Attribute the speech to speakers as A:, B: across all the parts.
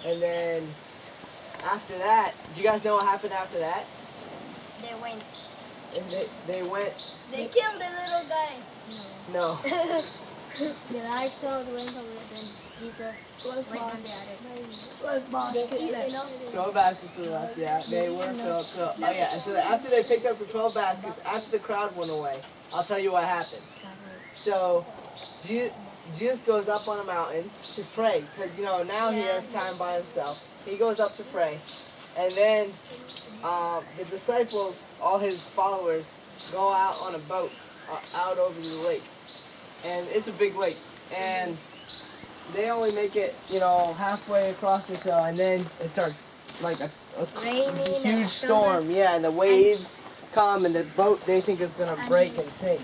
A: And then after that, do you guys know what happened after that?
B: They went.
A: They went.
C: They killed the little guy.
A: No.
B: The large crowd went away, then Jesus went on the other.
C: They eat enough.
A: 12 baskets were left, yeah. They were filled. So, oh yeah, and so after they picked up the 12 baskets, after the crowd went away, I'll tell you what happened. So, Jesus goes up on a mountain to pray, because, now he has time by himself. He goes up to pray. And then the disciples, all his followers, go out on a boat out over the lake. And it's a big lake. And they only make it, halfway across or so. And then it starts like a huge storm. Yeah, and the waves come and the boat, they think it's going to break and sink.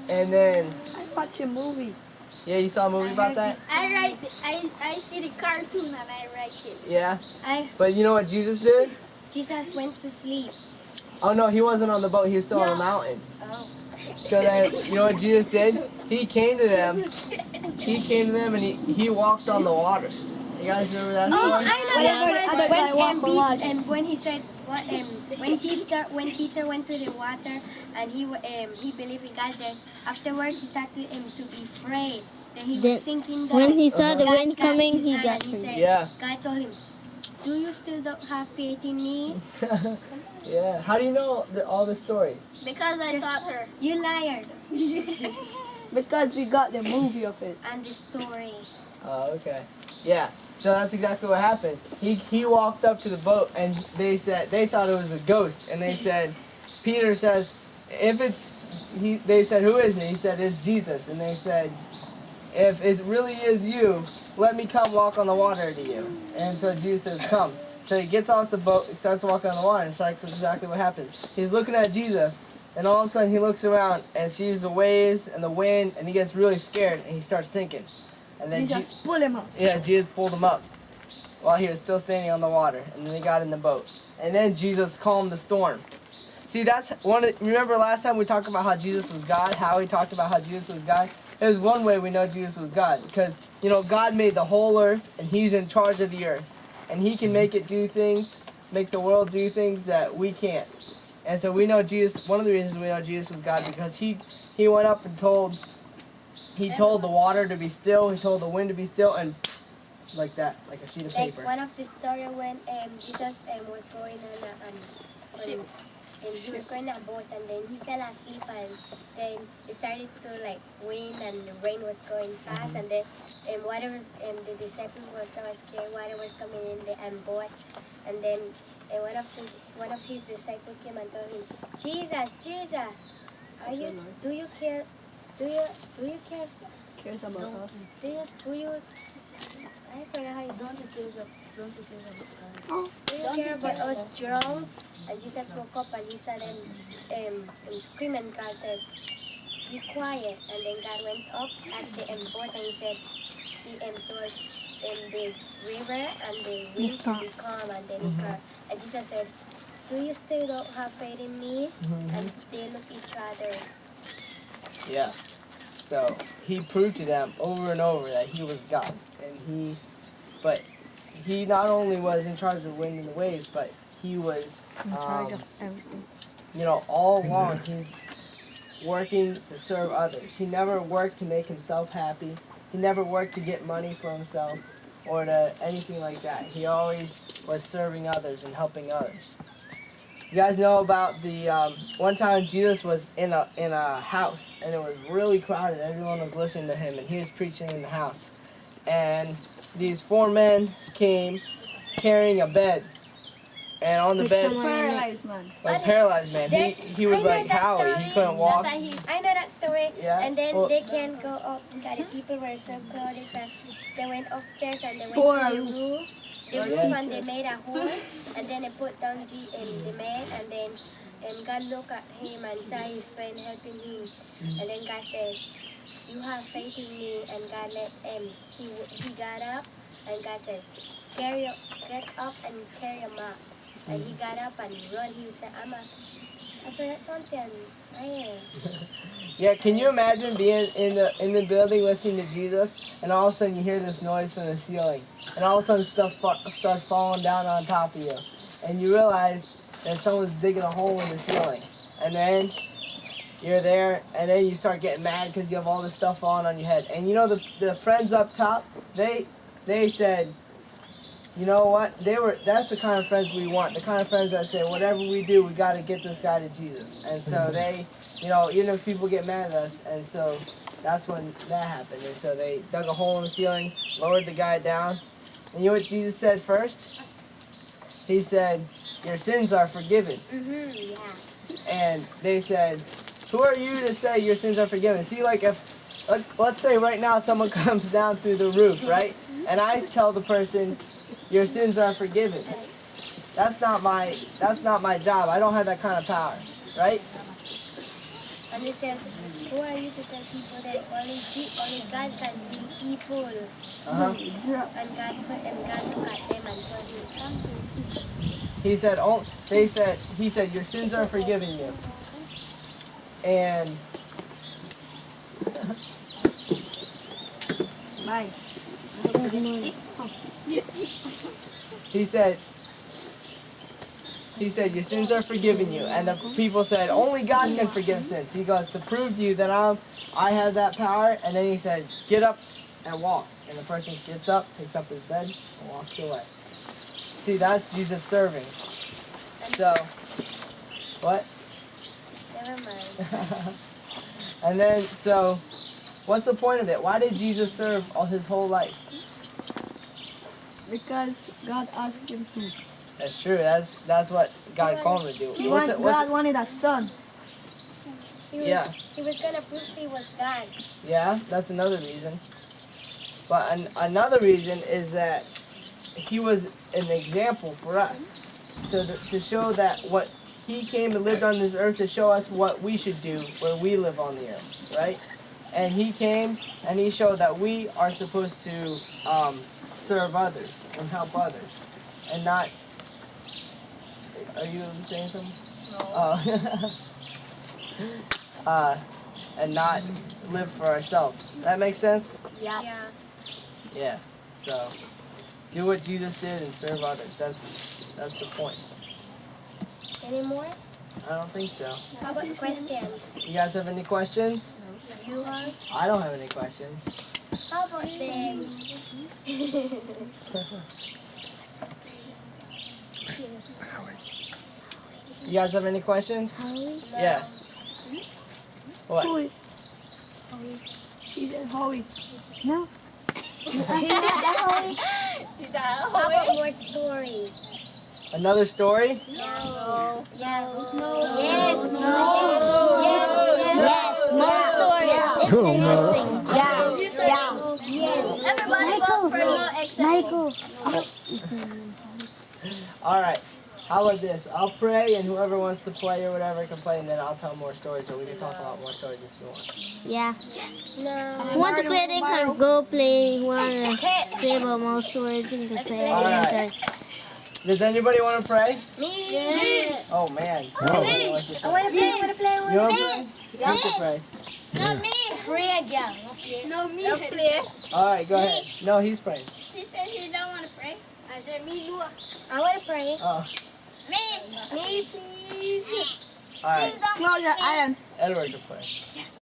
A: And then...
C: I watched a movie.
A: Yeah, you saw a movie about that?
C: I see the cartoon and I write it.
A: Yeah? But you know what Jesus did?
B: Jesus went to sleep.
A: Oh no, he wasn't on the boat, he was still on the mountain.
B: Oh.
A: So then, you know what Jesus did? He came to them and he walked on the water. You guys remember that story?
B: I know. And when he said, when Peter went to the water and he believed in God, then afterwards he started to be afraid. Then he was thinking that
D: when he saw the wind coming, he got
B: said,
A: Yeah.
B: God told him, "Do you still don't have faith in me?"
A: Yeah. How do you know all the stories?
C: Because I taught her.
B: You liar.
C: Because we got the movie of it.
B: And the story.
A: Oh, okay. Yeah. So that's exactly what happened. He walked up to the boat and they thought it was a ghost, and they said, Peter says, they said, who is it? He said, it's Jesus. And they said, if it really is you, let me come walk on the water to you. And so Jesus says, come. So he gets off the boat, he starts walking on the water, and it's like exactly what happens. He's looking at Jesus, and all of a sudden he looks around and sees the waves and the wind, and he gets really scared, and he starts sinking. And then
C: Jesus pulled him up.
A: Yeah, Jesus pulled him up while he was still standing on the water, and then he got in the boat. And then Jesus calmed the storm. See, that's remember last time we talked about how Jesus was God, how he talked about how Jesus was God? There's one way we know Jesus was God, because, God made the whole earth, and he's in charge of the earth. And he can make it do things, make the world do things that we can't. And so we know Jesus, one of the reasons we know Jesus was God, because he went up and told the water to be still, he told the wind to be still, and like that, like a sheet of paper.
B: Like one of the story when Jesus was going on and he was going on a boat, and then he fell asleep, and then it started to wind and the rain was going fast, and then water was, the disciples were so scared, water was coming in the boat, and then one of his disciples came and told him, Jesus, do you care?
C: Cares about us.
B: Do you? I forgot how you
C: Don't you care about
B: Do you care about us drunk? And Jesus woke up and he said and screamed, and God said, be quiet. And then God went up at the boat and he said, he entered in the river and the wind to be calm, and then he cried. And Jesus said, do you still don't have faith in me? And they looked at each other.
A: Yeah. So he proved to them over and over that he was God, but he not only was in charge of the wind and the waves, but he was
D: in charge of everything.
A: All along he's working to serve others. He never worked to make himself happy. He never worked to get money for himself or to anything like that. He always was serving others and helping others. You guys know about the one time Jesus was in a house, and it was really crowded. Everyone was listening to him, and he was preaching in the house. And these 4 men came carrying a bed, and on the bed,
C: paralyzed man.
A: a paralyzed man. He was like Howie. He couldn't walk.
B: I know that story.
A: Yeah?
B: And then
A: Well,
B: they can't go up. The people were so close. They went upstairs and they went to the roof. The roof, and they made a hole, and then they put down the man, and then God looked at him and saw his friend helping him, and then God said, you have faith in me, and God let he got up, and God said, get up and carry him up, and he got up and run. He said, I forgot something.
A: Yeah, can you imagine being in the building listening to Jesus, and all of a sudden you hear this noise from the ceiling, and all of a sudden stuff starts falling down on top of you, and you realize that someone's digging a hole in the ceiling, and then you're there, and then you start getting mad because you have all this stuff falling on your head, and you know the friends up top, they said, you know what? That's the kind of friends we want. The kind of friends that say, whatever we do, we got to get this guy to Jesus. And so they, you know, even if people get mad at us, and so that's when that happened. And so they dug a hole in the ceiling, lowered the guy down. And you know what Jesus said first? He said, your sins are forgiven.
B: Yeah.
A: And they said, who are you to say your sins are forgiven? See, like if, let's say right now someone comes down through the roof, right? And I tell the person, your sins are forgiven. That's not my job. I don't have that kind of power, right?
B: And he says, who are you to tell people that only God can heal people? And God look at them and told him something.
A: He said, your sins are forgiven you. And
C: Bye.
A: he said, your sins are forgiven you. And the people said, only God can forgive sins. He goes, to prove to you that I have that power. And then he said, get up and walk. And the person gets up, picks up his bed, and walks away. See, that's Jesus serving. So, what?
B: Never mind.
A: And then, so, what's the point of it? Why did Jesus serve all his whole life?
C: Because God asked him to.
A: That's true. That's what God called him to do.
C: God wanted a son.
B: He was gonna prove he was God.
A: Yeah, that's another reason. But another reason is that he was an example for us. So to show that what he came and lived on this earth to show us what we should do where we live on the earth, right? And he came and he showed that we are supposed to serve others and help others, and not. Are you saying something? No. And not live for ourselves. That makes sense?
B: Yeah.
A: Yeah. So, do what Jesus did and serve others. That's the point.
B: Any more?
A: I don't think so.
B: How about questions?
A: You guys have any questions?
B: You are?
A: I don't have any questions.
B: How about them?
A: You guys have any questions? Yeah. What?
C: Howie. She said Howie.
D: No.
B: How about more stories?
A: Another story?
B: No. Yes.
C: No.
B: Yes. No.
D: Yes, more stories. It's interesting.
C: Yes.
B: Everybody
D: votes for
C: no
D: Michael.
A: All right. How about this? I'll pray, and whoever wants to play or whatever can play, and then I'll tell more stories, or we can talk about more stories if you want.
D: Yeah.
B: No.
D: Who want to play, they can go play. Who want to say about more stories, they can say.
A: All right. Does anybody want to pray?
B: Me.
A: Oh, man.
B: I want to play. I want to play.
A: You want to play? You can pray.
B: Not me. Pray again.
C: No, me. Play.
A: All right, go ahead. No, he's praying.
C: He said he don't want to pray. I said me do.
B: I want to pray.
A: Oh,
C: Me, please.
A: all right.
C: Close your eyes.
A: Edward to pray.